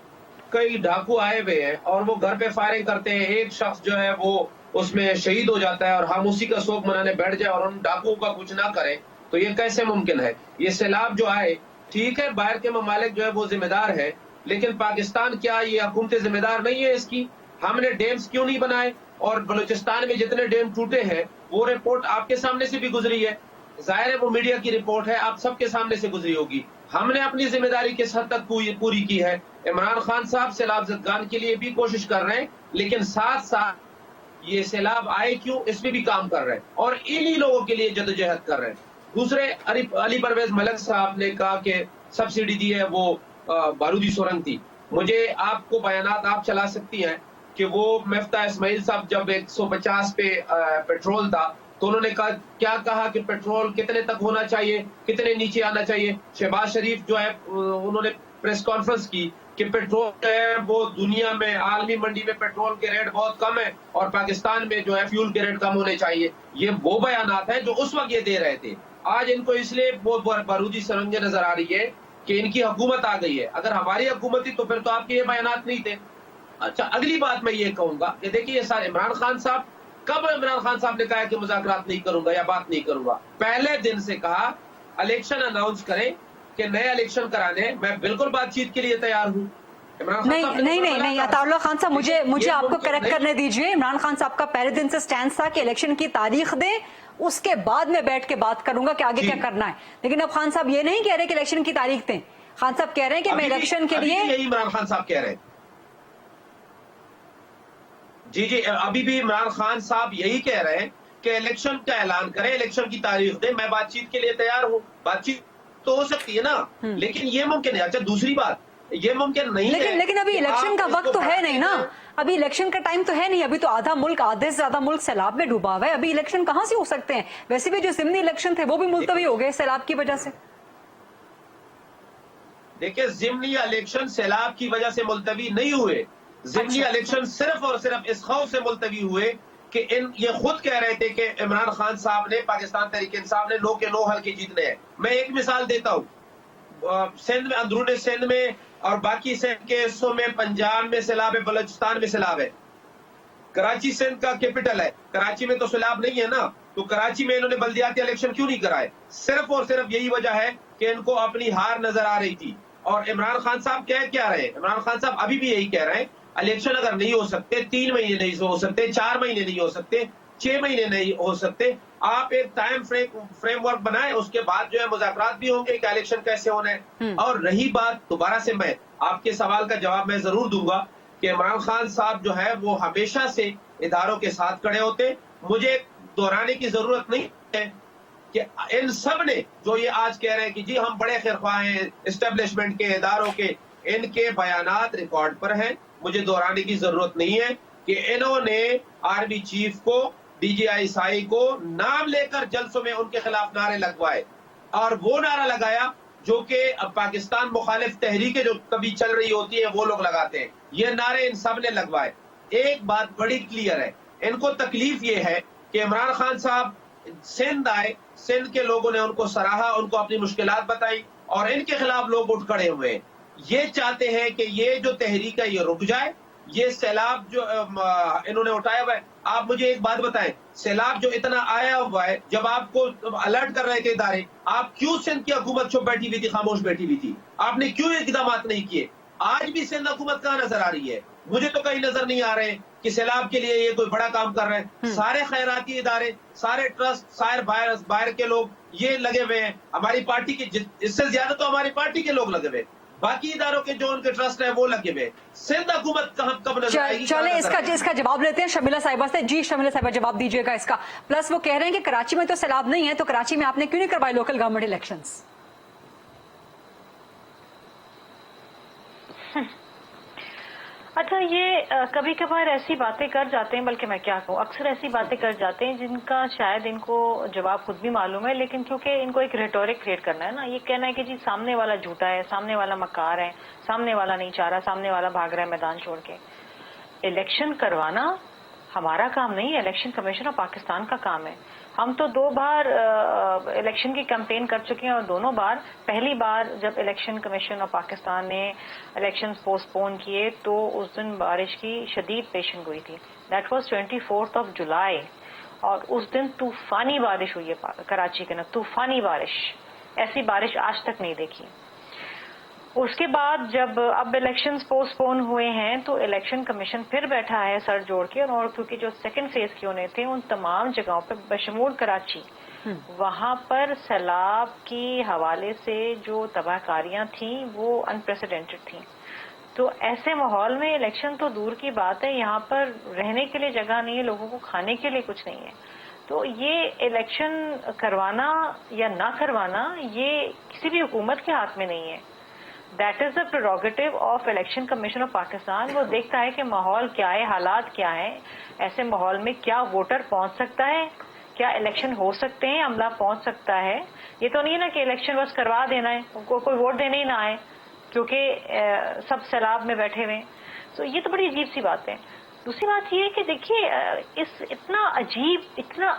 कई डाकू आए हुए हैं और वो घर पे फायरिंग करते हैं, एक शख्स जो है वो उसमें शहीद हो जाता है और हम उसी का शोक मनाने बैठ जाए और उन डाकुओं का कुछ ना करें, तो ये कैसे मुमकिन है? ये सैलाब जो आए, ठीक है बाहर के ममालिक जो है वो जिम्मेदार है, लेकिन पाकिस्तान क्या ये हुकूमतें जिम्मेदार नहीं है इसकी? हमने डैम्स क्यों नहीं बनाए? और बलूचिस्तान में जितने डैम टूटे हैं वो रिपोर्ट आपके सामने से भी गुजरी है, जाहिर है वो मीडिया की रिपोर्ट है, आप सबके सामने से गुजरी होगी। हमने अपनी जिम्मेदारी किस हद तक पूरी की है? इमरान खान साहब सैलाब ज़दगान के लिए भी कोशिश कर रहे हैं, लेकिन साथ साथ ये सैलाब आए क्यों इस पे भी काम कर रहे हैं और इन्हीं लोगों के लिए जदोजहद कर रहे हैं। दूसरे अली परवेज मलिक साहब ने कहा कि सब्सिडी दी है वो बारूदी सुरंग थी। मुझे आपको बयानात आप चला सकती हैं कि वो मिफ्ता इस्माइल साहब जब 150 पे पेट्रोल था तो उन्होंने क्या कहा कि पेट्रोल कितने तक होना चाहिए, कितने नीचे आना चाहिए। शहबाज शरीफ जो है उन्होंने प्रेस कॉन्फ्रेंस की कि पेट्रोल जो है वो दुनिया में आलमी मंडी में पेट्रोल के रेट बहुत कम है और पाकिस्तान में जो है फ्यूल के रेट कम होने चाहिए। ये वो बयानात हैं जो उस वक्त ये दे रहे थे। आज इनको इसलिए बहुत बारूदी सुरंगें नजर आ रही है कि इनकी हुकूमत आ गई है। अगर हमारी हुकूमत थी तो फिर तो आपके ये बयानात नहीं थे। अच्छा, अगली बात मैं ये कहूंगा कि देखिए सारे इमरान खान साहब, कब इमरान खान साहब ने कहा कि मुज़ाकरात नहीं करूंगा या बात नहीं करूंगा? पहले दिन से कहा इलेक्शन अनाउंस करें कि नए इलेक्शन कराने, मैं बिल्कुल बातचीत के लिए तैयार हूं। नहीं अताउल्लाह खान साहब, मुझे आपको करेक्ट करने दीजिए। इमरान खान साहब का पहले दिन से स्टैंड था कि इलेक्शन की तारीख दें, उसके बाद मैं बैठ के बात करूंगा कि आगे क्या करना है। लेकिन अब खान साहब ये नहीं कह रहे कि इलेक्शन की तारीख दें। खान साहब कह रहे हैं कि मैं इलेक्शन के लिए, यही इमरान खान साहब कह रहे हैं। जी, अभी भी इमरान खान साहब यही कह रहे हैं कि इलेक्शन का ऐलान करें, इलेक्शन की तारीख दें, मैं बातचीत के लिए तैयार हूं। बातचीत तो हो सकती है ना, लेकिन ये मुमकिन है। अच्छा, दूसरी बात, ये मुमकिन नहीं है। लेकिन अभी इलेक्शन का वक्त तो है नहीं ना, अभी इलेक्शन का टाइम तो है नहीं। अभी तो आधे से ज्यादा मुल्क सैलाब में डूबा हुआ है। अभी इलेक्शन कहां से हो सकते हैं? वैसे भी जो ज़िमनी इलेक्शन थे वो भी मुलतवी हो गए सैलाब की वजह से। देखिए, ज़िमनी इलेक्शन सैलाब की वजह से मुलतवी नहीं हुए। ज़िमनी इलेक्शन सिर्फ और सिर्फ इस खौफ से मुलतवी हुए कि ये खुद कह रहे थे कि इमरान खान साहब ने, पाकिस्तान तहरीक इंसाफ ने 9 के 9 हल्के जीतने हैं। मैं एक मिसाल देता हूँ, सिंध में, अंदरूनी सिंध में और बाकी सिंध के हिस्सों में, पंजाब में सैलाब है, बलूचिस्तान में सैलाब है। कराची सिंध का कैपिटल है, कराची में तो सैलाब नहीं है ना, तो कराची में इन्होंने बल्दियाती इलेक्शन क्यों नहीं कराए? सिर्फ और सिर्फ यही वजह है कि इनको अपनी हार नजर आ रही थी। और इमरान खान साहब कह क्या रहे हैं? इमरान खान साहब अभी भी यही कह रहे हैं, इलेक्शन अगर नहीं हो सकते, 3 महीने नहीं हो सकते, 4 महीने नहीं हो सकते, 6 महीने नहीं हो सकते, आप एक टाइम फ्रेमवर्क बनाएं, उसके बाद जो है मुज़ाकरात भी होंगे कि इलेक्शन कैसे होने हैं। और रही बात, दोबारा से मैं आपके सवाल का जवाब मैं जरूर दूंगा कि इमरान खान साहब जो है वो हमेशा से इदारों के साथ खड़े होते। मुझे दोहराने की जरूरत नहीं है कि इन सब ने जो ये आज कह रहे हैं कि जी हम बड़े खैरख्वाह हैं एस्टेब्लिशमेंट के, इदारों के, इनके बयानात रिकॉर्ड पर हैं। मुझे दोहराने की जरूरत नहीं है कि इन्होंने आर्मी चीफ को, DGI को नाम लेकर जलसों में उनके खिलाफ नारे लगवाए, और वो नारा लगाया जो कि पाकिस्तान मुखालिफ तहरीकें जो कभी चल रही होती है वो लोग लगाते हैं। ये नारे इन सब ने लगवाए। एक बात बड़ी क्लियर है, इनको तकलीफ ये है कि इमरान खान साहब सिंध आए, सिंध के लोगों ने उनको सराहा, उनको अपनी मुश्किलात बताई, और इनके खिलाफ लोग उठ खड़े हुए हैं। ये चाहते हैं कि ये जो तहरीक है ये रुक जाए, ये सैलाब जो इन्होंने उठाया हुआ है। आप मुझे एक बात बताएं, सैलाब जो इतना आया हुआ है, जब आपको अलर्ट कर रहे थे इदारे, आप क्यों सिंध की हुकूमत चुप बैठी हुई थी, खामोश बैठी हुई थी? आपने क्यों इकदाम नहीं किए? आज भी सिंध हुकूमत कहाँ नजर आ रही है? मुझे तो कहीं नजर नहीं आ रहे कि सैलाब के लिए ये कोई बड़ा काम कर रहे हैं। सारे खैराती इदारे, सारे ट्रस्ट, सारे बाहर के लोग ये लगे हुए हैं। हमारी पार्टी के, इससे ज्यादा तो हमारी पार्टी के लोग लगे हुए, बाकी इदारों के जो उनके ट्रस्ट है वो लगे हुए। सिंध हुकूमत कब नजर आएगी? चले इसका जवाब लेते हैं शर्मिला साहिबा से। जी शर्मिला साहिबा, जवाब दीजिएगा इसका। प्लस वो कह रहे हैं कि कराची में तो सैलाब नहीं है, तो कराची में आपने क्यों नहीं करवाए लोकल गवर्नमेंट इलेक्शंस? अच्छा, ये कभी कभार ऐसी बातें कर जाते हैं, बल्कि मैं क्या कहूँ, अक्सर ऐसी बातें कर जाते हैं जिनका शायद इनको जवाब खुद भी मालूम है, लेकिन क्योंकि इनको एक रेटोरिक क्रिएट करना है ना, ये कहना है कि जी सामने वाला झूठा है, सामने वाला मक्कार है, सामने वाला नहीं चाह रहा, सामने वाला भाग रहा है मैदान छोड़ के। इलेक्शन करवाना हमारा काम नहीं है, इलेक्शन कमीशन ऑफ पाकिस्तान का काम है। हम तो 2 बार इलेक्शन की कैंपेन कर चुके हैं, और दोनों बार, पहली बार जब इलेक्शन कमीशन ऑफ पाकिस्तान ने इलेक्शन पोस्टपोन किए तो उस दिन बारिश की शदीद पेशन गोई थी। दैट वाज 24 जुलाई, और उस दिन तूफानी बारिश हुई है कराची के ना, तूफानी बारिश, ऐसी बारिश आज तक नहीं देखी। उसके बाद जब अब इलेक्शंस पोस्टपोन हुए हैं तो इलेक्शन कमीशन फिर बैठा है सर जोड़ के, और क्योंकि जो सेकंड फेज के होने थे उन तमाम जगहों पर बशमूल कराची, वहां पर सैलाब की हवाले से जो तबाहकारियां थी वो अनप्रेसिडेंटेड थी। तो ऐसे माहौल में इलेक्शन तो दूर की बात है, यहाँ पर रहने के लिए जगह नहीं है, लोगों को खाने के लिए कुछ नहीं है। तो ये इलेक्शन करवाना या ना करवाना ये किसी भी हुकूमत के हाथ में नहीं है। That is the prerogative of election commission of Pakistan. वो देखता है कि माहौल क्या है, हालात क्या है, ऐसे माहौल में क्या वोटर पहुंच सकता है, क्या इलेक्शन हो सकते हैं, अमला पहुंच सकता है। ये तो नहीं है ना कि इलेक्शन बस करवा देना है, कोई वोट देने ही ना आए क्योंकि सब सैलाब में बैठे हुए। तो ये तो बड़ी अजीब सी बात है। दूसरी बात ये है कि देखिए इस इतना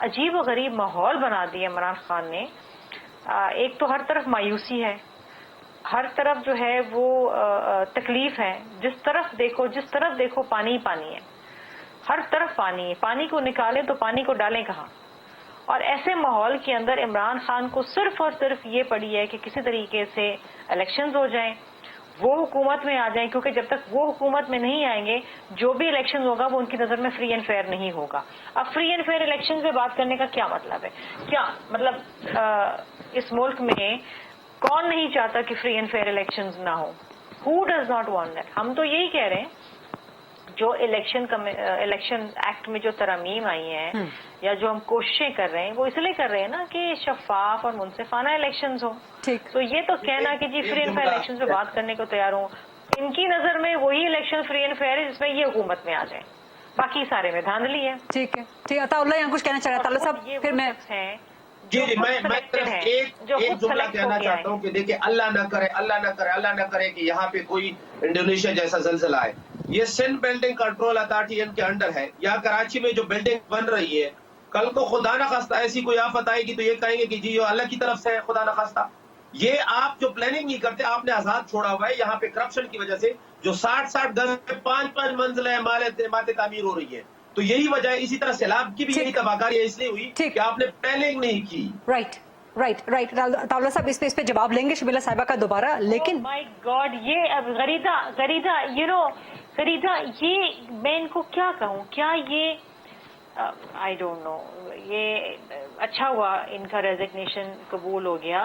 अजीब और गरीब माहौल बना दिया इमरान खान ने। एक तो हर तरफ मायूसी है, हर तरफ जो है वो तकलीफ है, जिस तरफ देखो पानी ही पानी है, हर तरफ पानी है। पानी को निकालें तो पानी को डालें कहाँ? और ऐसे माहौल के अंदर इमरान खान को सिर्फ और सिर्फ ये पड़ी है कि किसी तरीके से इलेक्शंस हो जाएं वो हुकूमत में आ जाएं, क्योंकि जब तक वो हुकूमत में नहीं आएंगे जो भी इलेक्शन होगा वो उनकी नजर में फ्री एंड फेयर नहीं होगा। अब फ्री एंड फेयर इलेक्शन पे बात करने का क्या मतलब है? क्या मतलब इस मुल्क में कौन नहीं चाहता कि फ्री एंड फेयर इलेक्शंस ना हो? Who does not want that? हम तो यही कह रहे हैं, जो इलेक्शन एक्ट में जो तरमीम आई हैं या जो हम कोशिशें कर रहे हैं वो इसलिए कर रहे हैं ना कि शफाफ और मुनसिफाना इलेक्शंस हो। ठीक। तो ये तो कहना कि जी फ्री एंड फेयर इलेक्शन पे बात करने को तैयार हूँ, इनकी नजर में वही इलेक्शन फ्री एंड फेयर है जिसमें ये हुकूमत में आ जाए, बाकी सारे में धांधली है। ठीक है, ठीक है। अताउल्लाह यहाँ कुछ कहना चाह रहा था साहब, फिर मैं जी मैं एक जुमला कहना चाहता हूँ कि देखिए, अल्लाह ना करे, अल्लाह ना करे, अल्लाह ना करे कि यहाँ पे कोई इंडोनेशिया जैसा ज़लज़ला आए। ये सिंध बिल्डिंग कंट्रोल अथॉरिटी इनके अंडर है। यहाँ कराची में जो बिल्डिंग बन रही है, कल को खुदा न खास्ता ऐसी कोई आफत आएगी तो ये कहेंगे कि जी ये अल्लाह की तरफ से है, खुदा न खास्ता। ये आप जो प्लानिंग नहीं करते, आपने आजाद छोड़ा हुआ है। यहाँ पे करप्शन की वजह से जो 60-60 गज पे 5-5 मंजिलें इमारतें तामीर हो रही है, तो यही वजह है। इसी तरह सैलाब की भी यही तबाहकारी इसलिए हुई कि आपने प्लानिंग नहीं की। राइट। ताउल्लाह साहब इस पे जवाब लेंगे शबीला साहिबा का दोबारा, लेकिन माय गॉड, ये अब गरीदा गरीदा ये मैं इनको क्या कहूँ? क्या ये आई डोंट नो, ये अच्छा हुआ इनका रेजिग्नेशन कबूल हो गया।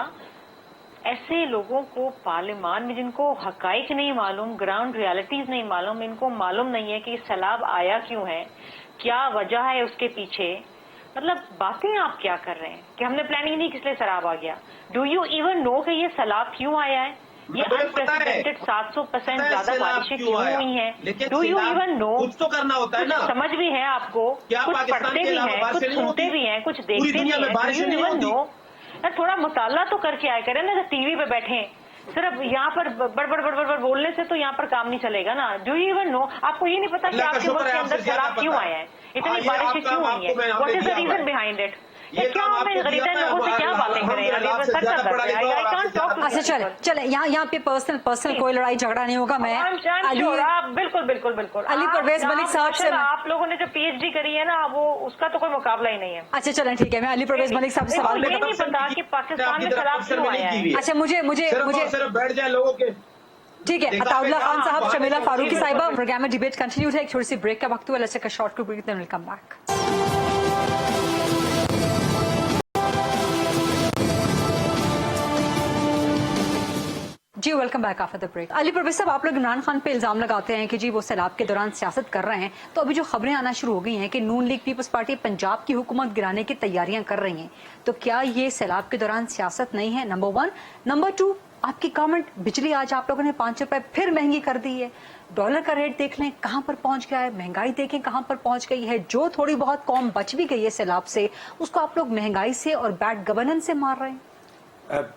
ऐसे लोगों को पार्लियामान में जिनको हकाइक नहीं मालूम, ग्राउंड रियलिटीज नहीं मालूम, इनको मालूम नहीं है कि सैलाब आया क्यों है, क्या वजह है उसके पीछे, मतलब बातें आप क्या कर रहे हैं कि हमने प्लानिंग नहीं, किस लिए सैलाब आ गया? डू यू इवन नो कि ये सैलाब क्यों आया है? ये अनप्रेसिडेंटेड 700% ज्यादा बारिशें क्यों हुई हैं? Do you even know? कुछ तो करना होता है ना। समझ भी है आपको, कुछ पढ़ते भी हैं, कुछ सुनते भी हैं, कुछ देखते भी हैं। Do you even know? थोड़ा मुताला तो करके आया करें ना, टीवी पे बैठे सिर्फ यहाँ पर बड़ बोलने से तो यहाँ पर काम नहीं चलेगा ना। Do you even know? आपको ये नहीं पता कि आपके मुल्क के अंदर सैलाब क्यों आया है, इतनी बारिशें क्यों हुई है? What is the reason behind it? क्या हमें गरीबा लोगों से क्या बातें करें? चले यहाँ पे पर्सनल कोई लड़ाई झगड़ा नहीं होगा। मैं बिल्कुल अली परवेज मलिक साहब से, आप लोगों ने जो पीएचडी करी है ना, वो उसका तो कोई मुकाबला ही नहीं है। अच्छा चलें, ठीक है। मैं अली परवेज मलिक साहब से सवाल ये नहीं पता कि पाकिस्तान में सैलाब क्यों आया है। अच्छा मुझे सिर्फ बैठ जाए लोगों के। ठीक है। अताउल्लाह खान साहब, शमीला फारूकी साहिबा, प्रोग्राम में डिबेट कंटिन्यू है। एक छोटी सी ब्रेक का वक्त हुआ, let's take a short two break, then will come back. जी welcome back after the break. Ali Parvez साहब, आप लोग इमरान खान पे इल्जाम लगाते हैं कि जी वो सैलाब के दौरान सियासत कर रहे हैं, तो अभी जो खबरें आना शुरू हो गई हैं कि नून लीग पीपल्स पार्टी पंजाब की हुकूमत गिराने की तैयारियां कर रही हैं, तो क्या ये सैलाब के दौरान सियासत नहीं है? नंबर 1। नंबर 2, आपकी गवर्नमेंट बिजली आज आप लोगों ने 5 रुपए फिर महंगी कर दी है। डॉलर का रेट देख लें कहां पर पहुंच गया है, महंगाई देखें कहां पर पहुंच गई है। जो थोड़ी बहुत कौम बच भी गई है सैलाब से, उसको आप लोग महंगाई से और बैड गवर्नेंस से मार रहे हैं।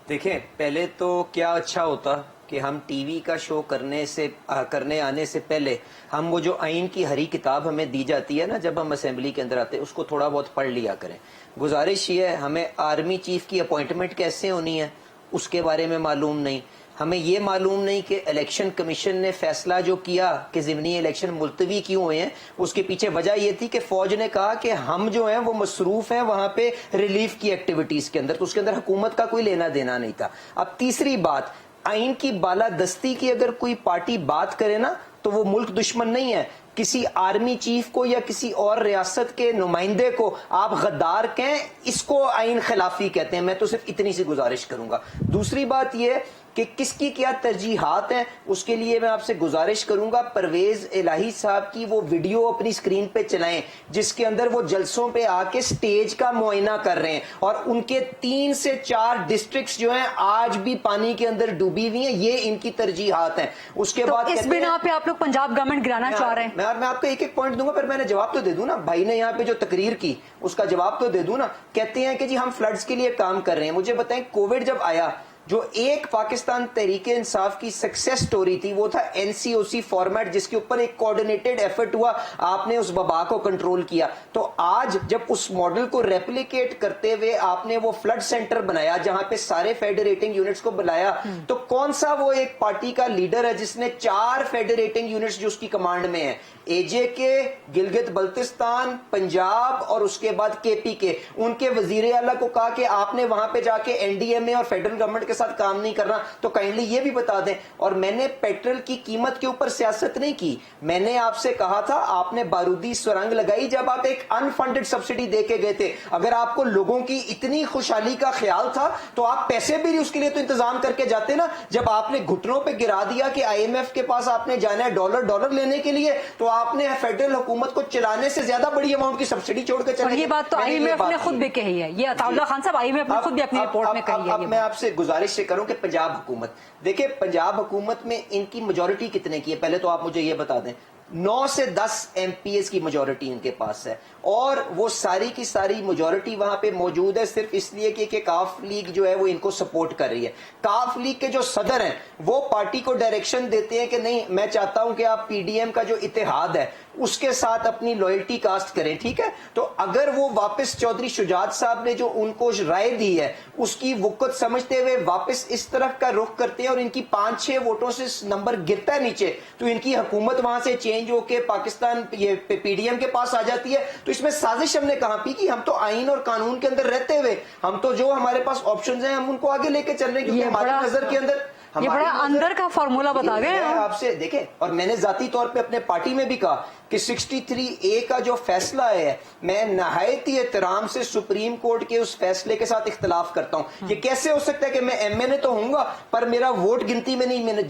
देखें, पहले तो क्या अच्छा होता कि हम टीवी का शो करने आने से पहले हम वो जो आइन की हरी किताब हमें दी जाती है ना, जब हम असेंबली के अंदर आते हैं, उसको थोड़ा बहुत पढ़ लिया करें। गुजारिश ये है, हमें आर्मी चीफ की अपॉइंटमेंट कैसे होनी है उसके बारे में मालूम नहीं। हमें ये मालूम नहीं कि इलेक्शन कमीशन ने फैसला जो किया कि ज़िमनी इलेक्शन मुलतवी क्यों हुए हैं, उसके पीछे वजह ये थी कि फौज ने कहा कि हम जो हैं वो मसरूफ हैं वहां पे रिलीफ की एक्टिविटीज के अंदर, तो उसके अंदर हुकूमत का कोई लेना देना नहीं था। अब तीसरी बात, आइन की बालादस्ती की अगर कोई पार्टी बात करे ना, तो वो मुल्क दुश्मन नहीं है। किसी आर्मी चीफ को या किसी और रियासत के नुमाइंदे को आप गद्दार कहें, इसको आइन खिलाफी कहते हैं। मैं तो सिर्फ इतनी सी गुजारिश करूंगा। दूसरी बात यह कि किसकी क्या तरजीहात हैं, उसके लिए मैं आपसे गुजारिश करूंगा परवेज इलाही साहब की वो वीडियो अपनी स्क्रीन पे चलाएं जिसके अंदर वो जलसों पे आके स्टेज का मुआयना कर रहे हैं, और उनके 3 से 4 डिस्ट्रिक्ट्स जो हैं आज भी पानी के अंदर डूबी हुई हैं। ये इनकी तरजीहात हैं। उसके बाद इस बिना पे आप लोग पंजाब गवर्नमेंट गिराना चाह रहे हैं। मैं आपको एक पॉइंट दूंगा, फिर मैंने जवाब तो दे दूं ना। भाई ने यहाँ पे जो तकरीर की उसका जवाब तो दे दूं ना। कहते हैं कि जी हम फ्लड्स के लिए काम कर रहे हैं। मुझे बताएं, कोविड जब आया, जो एक पाकिस्तान तहरीके इंसाफ की सक्सेस स्टोरी थी वो था एनसीओसी फॉर्मेट, जिसके ऊपर एक कोऑर्डिनेटेड एफर्ट हुआ, आपने उस वबा को कंट्रोल किया। तो आज जब उस मॉडल को रेप्लिकेट करते हुए आपने वो फ्लड सेंटर बनाया जहां पे सारे फेडरेटिंग यूनिट्स को बुलाया, तो कौन सा वो एक पार्टी का लीडर है जिसने 4 फेडरेटिंग यूनिट्स जो उसकी कमांड में है, एजेके, गिलगित बल्तिस्तान, पंजाब और उसके बाद केपी के, उनके वजीर आला को कहा कि आपने वहां पे जाके एनडीएमए और फेडरल गवर्नमेंट के کے ساتھ کام نہیں کرنا تو کائنڈلی یہ بھی بتا دیں. اور میں نے پیٹرول کی قیمت کے اوپر سیاست نہیں کی, میں نے آپ سے کہا تھا آپ نے بارودی سرنگ لگائی جب آپ ایک انفنڈڈ سبسڈی دے کے گئے تھے. اگر آپ کو لوگوں کی اتنی خوشحالی کا خیال تھا تو آپ پیسے بھی اس کے لیے تو انتظام کر کے جاتے نا. جب آپ نے گھٹنوں پہ گرا دیا کہ آئی ایم ایف کے پاس آپ نے جانا ہے ڈالر لینے کے لیے, تو آپ نے فیڈرل حکومت کو چلانے سے زیادہ بڑی اماؤنٹ کی سبسڈی چھوڑ کے چلے. یہ بات تو آئی ایم ایف نے خود بھی کہی ہے, یہ عطا اللہ خان صاحب آئی ایم ایف نے خود بھی اپنی رپورٹ میں کہی ہے. اب میں آپ سے گزارش یہ کروں کہ پنجاب حکومت, دیکھیں پنجاب حکومت میں ان کی میجورٹی کتنے کی ہے, پہلے تو آپ مجھے یہ بتا دیں. 9 سے 10 ایم پی ایس کی میجورٹی ان کے پاس ہے, اور وہ ساری کی ساری میجورٹی وہاں پہ موجود ہے صرف اس لیے کہ کاف لیگ جو ہے وہ ان کو سپورٹ کر رہی ہے. کاف لیگ کے جو صدر ہیں وہ پارٹی کو ڈائریکشن دیتے ہیں کہ نہیں, میں چاہتا ہوں کہ آپ پی ڈی ایم کا جو اتحاد ہے اس کے ساتھ اپنی لوئلٹی کاسٹ کریں, ٹھیک ہے. تو اگر وہ واپس چودھری شجاعت صاحب نے جو ان کو رائے دی ہے اس کی وقت سمجھتے ہوئے واپس اس طرف کا رخ کرتے ہیں اور ان کی 5-6 ووٹوں سے نمبر گرتا ہے نیچے, تو ان کی حکومت وہاں سے چینج ہو کے پاکستان یہ پی ڈی ایم کے پاس آ جاتی ہے. تو اس میں سازش ہم نے کہاں کی کہ ہم تو آئین اور قانون کے اندر رہتے ہوئے ہم تو جو ہمارے پاس آپشنز ہیں ہم ان کو آگے لے کے چل رہے ہیں, کیونکہ ہماری نظر کے اندر یہ بڑا اندر کا فارمولا بتا گئے آپ سے. دیکھیں, اور میں نے ذاتی طور پہ اپنے پارٹی میں بھی کہا کہ 63A کا جو فیصلہ ہے میں نہایت ہی احترام سے سپریم کورٹ کے اس فیصلے کے ساتھ اختلاف کرتا ہوں. یہ کیسے ہو سکتا ہے کہ میں ایم این اے تو ہوں گا پر میرا ووٹ گنتی میں نہیں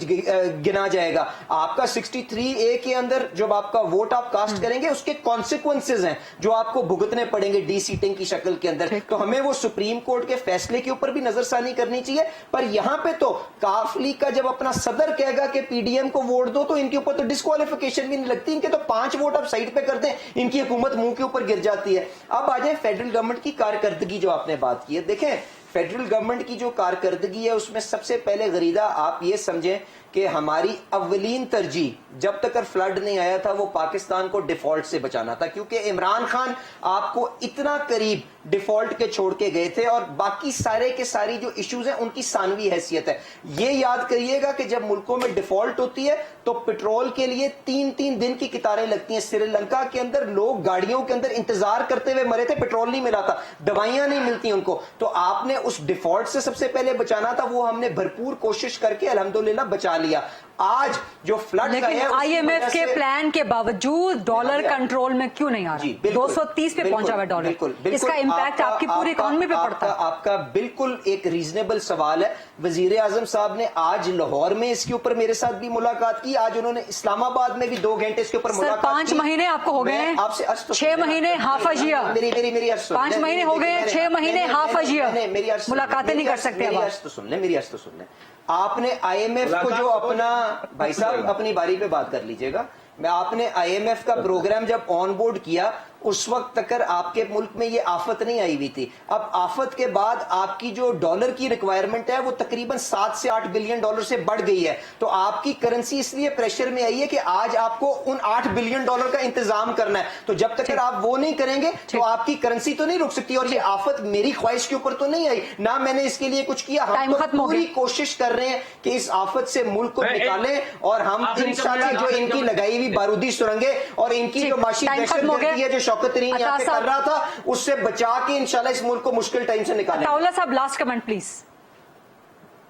گنا جائے گا. آپ کا 63A کے اندر جب آپ کا ووٹ آپ کاسٹ کریں گے اس کے کانسیکوینسز ہیں جو آپ کو بھگتنے پڑیں گے ڈی سیٹنگ کی شکل کے اندر. تو ہمیں وہ سپریم کورٹ کے فیصلے کے اوپر بھی نظر ثانی کرنی چاہیے. پر یہاں پہ تو کاف لیگ کا جب اپنا صدر کہے گا کہ پی ڈی ایم کو ووٹ دو تو ان کے اوپر تو ڈسکوالیفیکیشن بھی نہیں لگتی, ان کے تو 5 ووٹ آپ سائڈ پہ کر دیں, ان کی حکومت منہ کے اوپر گر جاتی ہے. اب آ جائیں فیڈرل گورنمنٹ کی کارکردگی جو آپ نے بات کی ہے. دیکھیں فیڈرل گورنمنٹ کی جو کارکردگی ہے اس میں سب سے پہلے غریدہ آپ یہ سمجھیں کہ ہماری اولین ترجیح جب تک فلڈ نہیں آیا تھا وہ پاکستان کو ڈیفالٹ سے بچانا تھا, کیونکہ عمران خان آپ کو اتنا قریب ڈیفالٹ کے چھوڑ کے گئے تھے اور باقی سارے کے ساری جو ایشوز ہیں ان کی ثانوی حیثیت ہے. یہ یاد کریے گا کہ جب ملکوں میں ڈیفالٹ ہوتی ہے تو پٹرول کے لیے 3 دن کی قطاریں لگتی ہیں. سری لنکا کے اندر لوگ گاڑیوں کے اندر انتظار کرتے ہوئے مرے تھے, پٹرول نہیں ملا تھا, دوائیاں نہیں ملتی ان کو. تو آپ نے اس ڈیفالٹ سے سب سے پہلے بچانا تھا, وہ ہم نے بھرپور کوشش کر کے الحمدللہ بچا لیا. آج جو فلڈ لیکن آئی ایم ایف کے پلان کے باوجود ڈالر کنٹرول میں کیوں نہیں آ رہا؟ 230 پہ پہنچا ہوا ڈالر, اس کا امپیکٹ آپ کی پوری اکانومی پہ پڑتا ہے. آپ کا بالکل ایک ریزنیبل سوال ہے. وزیر اعظم صاحب نے آج لاہور میں اس کے اوپر میرے ساتھ بھی ملاقات کی, آج انہوں نے اسلام آباد میں بھی 2 گھنٹے اس کے اوپر ملاقات کی. 5 مہینے آپ کو ہو گئے ہیں, آپ سے 6 مہینے ہاف اے ایئر, میری 5 مہینے ہو گئے ہیں, 6 مہینے ہاف اے ایئر ملاقاتیں نہیں کر سکتے. میری عرض تو سن لیں. آپ نے آئی ایم ایف کو جو اپنا, بھائی صاحب اپنی باری پہ بات کر لیجئے گا, آپ نے آئی ایم ایف کا پروگرام جب آن بورڈ کیا اس وقت تک آپ کے ملک میں یہ آفت نہیں آئی ہوئی تھی. اب آفت کے بعد آپ کی جو ڈالر کی ریکوائرمنٹ ہے وہ تقریباً 7 سے 8 بلین ڈالر سے بڑھ گئی ہے. تو آپ کی کرنسی اس لیے پریشر میں آئی ہے کہ آج آپ کو ان 8 بلین ڈالر کا انتظام کرنا ہے. تو جب تک آپ وہ نہیں کریں گے تو آپ کی کرنسی تو نہیں رک سکتی. اور یہ آفت میری خواہش کے اوپر تو نہیں آئی, نہ میں نے اس کے لیے کچھ کیا. ہم تو پوری کوشش کر رہے ہیں کہ اس آفت سے ملک کو نکالیں, اور ہم انشاءاللہ جو ان کی لگائی ہوئی بارودی سرنگیں اور ان کی جو معاشی دہشت گردی ہے جو شوکت ترین یہاں پہ کر رہا تھا اس سے بچا کے انشاءاللہ اس ملک کو مشکل ٹائم سے نکالیں. عطا اللہ صاحب لاسٹ کمنٹ پلیز.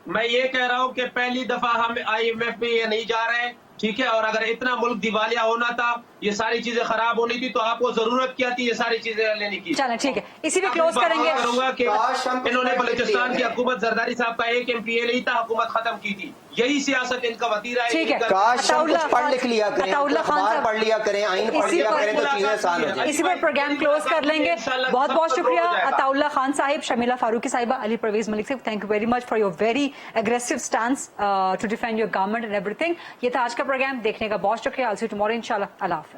میں یہ کہہ رہا ہوں کہ پہلی دفعہ ہم آئی ایم ایف میں یہ نہیں جا رہے ہیں, ٹھیک ہے, اور اگر اتنا ملک دیوالیہ ہونا تھا, یہ ساری چیزیں خراب ہونی تھی, تو آپ کو ضرورت کیا تھی یہ ساری چیزیں لینے کی. چلیں ٹھیک ہے, اسی پہ کلوز کریں گے. کہ انہوں نے بلوچستان کی حکومت زرداری صاحب کا 1 MP نہیں تھا, حکومت ختم کی تھی. یہی سیاست ان کا وطیرہ ہے. ٹھیک ہے, کاش ہم کچھ پڑھ لکھ لیا کریں, اخبار پڑھ لیا کریں, آئین پڑھ لیا کریں تو چیزیں آسان ہو جائیں. اسی پر پروگرام کلوز کر لیں گے. بہت بہت شکریہ عطا اللہ خان صاحب, شمیلہ فاروقی صاحبہ, علی پرویز ملک صاحب, thank you very much for your very aggressive stance to defend your government and ایوری تھنگ. یہ تھا آج کا پروگرام, دیکھنے کا بہت شکریہ. I'll see you tomorrow, inshallah. اللہ حافظ.